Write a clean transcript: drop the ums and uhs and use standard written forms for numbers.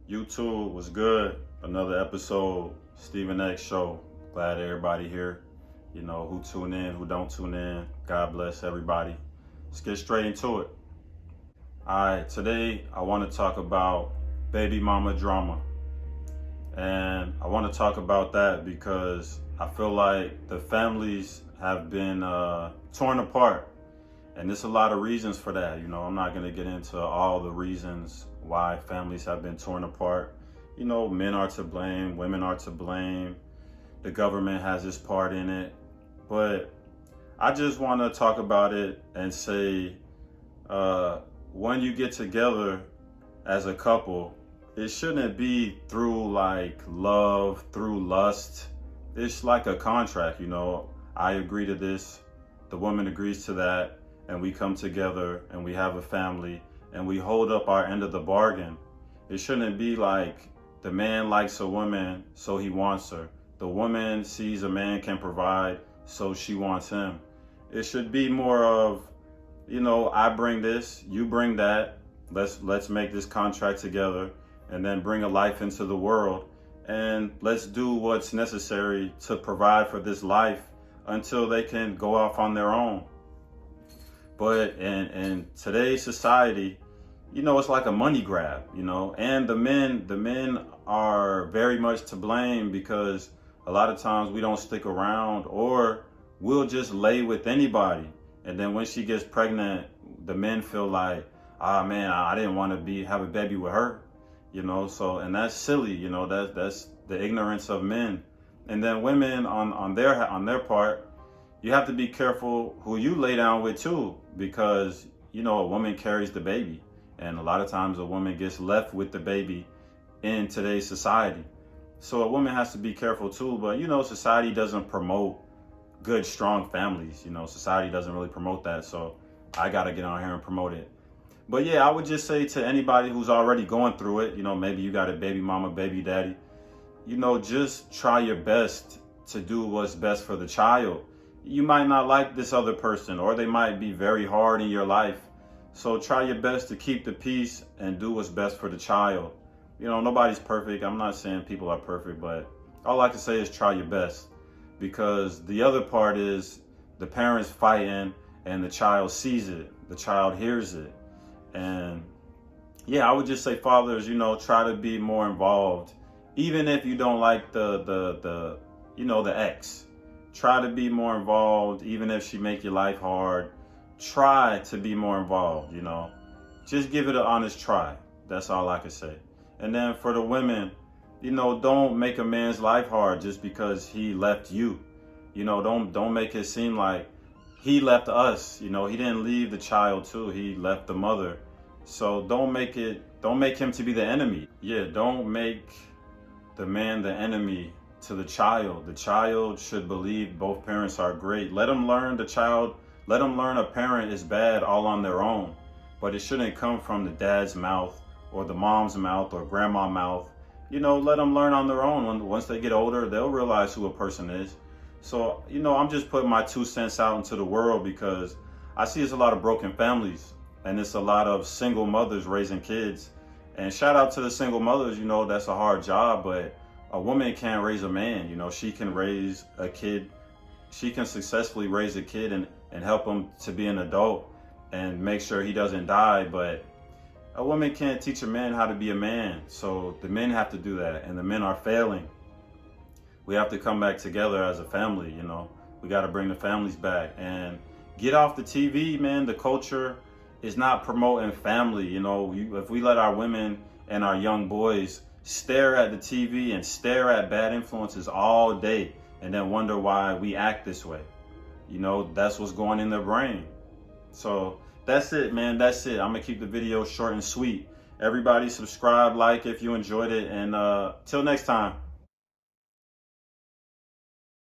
YouTube was good. Another episode, Stephen X Show. Glad everybody here. You know, who tune in, who don't tune in. God bless everybody. Let's get straight into it. All right, today I want to talk about baby mama drama. And I want to talk about that because I feel like the families have been torn apart. And there's a lot of reasons for that. You know, I'm not going to get into all the reasons why families have been torn apart. You know, men are to blame, women are to blame. The government has its part in it. But I just want to talk about it and say, when you get together as a couple, it shouldn't be through like love, through lust. It's like a contract, you know. I agree to this, the woman agrees to that, and we come together and we have a family and we hold up our end of the bargain. It shouldn't be like the man likes a woman, so he wants her. The woman sees a man can provide, so she wants him. It should be more of, you know, I bring this, you bring that. Let's make this contract together and then bring a life into the world. And let's do what's necessary to provide for this life until they can go off on their own. But in today's society, you know, it's like a money grab, you know, and the men are very much to blame because a lot of times we don't stick around, or we'll just lay with anybody. And then when she gets pregnant, the men feel like, ah, man, I didn't want to have a baby with her, you know. So, and that's silly, you know, that's the ignorance of men. And then women on their part, you have to be careful who you lay down with too, because, you know, a woman carries the baby. And a lot of times a woman gets left with the baby in today's society. So a woman has to be careful too. But, you know, society doesn't promote good, strong families. You know, society doesn't really promote that. So I got to get on here and promote it. But yeah, I would just say to anybody who's already going through it, you know, maybe you got a baby mama, baby daddy, you know, just try your best to do what's best for the child. You might not like this other person, or they might be very hard in your life. So try your best to keep the peace and do what's best for the child. You know, nobody's perfect. I'm not saying people are perfect, but all I can say is try your best, because the other part is the parents fighting and the child sees it, the child hears it. And yeah, I would just say fathers, you know, try to be more involved, even if you don't like the ex. Try to be more involved, even if she make your life hard. Try to be more involved, you know. Just give it an honest try. That's all I can say. And then for the women, you know, don't make a man's life hard just because he left you. You know, don't make it seem like he left us. You know, he didn't leave the child too. He left the mother. So don't make him to be the enemy. Yeah, don't make the man the enemy to the child. The child should believe both parents are great. Let them learn a parent is bad all on their own, but it shouldn't come from the dad's mouth or the mom's mouth or grandma's mouth. You know, let them learn on their own. Once they get older, they'll realize who a person is. So, you know, I'm just putting my 2 cents out into the world because I see it's a lot of broken families and it's a lot of single mothers raising kids. And shout out to the single mothers, you know, that's a hard job, but a woman can't raise a man. You know, she can raise a kid. She can successfully raise a kid and help him to be an adult and make sure he doesn't die. But a woman can't teach a man how to be a man. So the men have to do that, and the men are failing. We have to come back together as a family, you know. We got to bring the families back and get off the TV, man. The culture is not promoting family. You know, if we let our women and our young boys stare at the TV and stare at bad influences all day and then wonder why we act this way, you know, that's what's going in their brain. So that's it, man. That's it. I'm gonna keep the video short and sweet. Everybody subscribe, like if you enjoyed it, and till next time.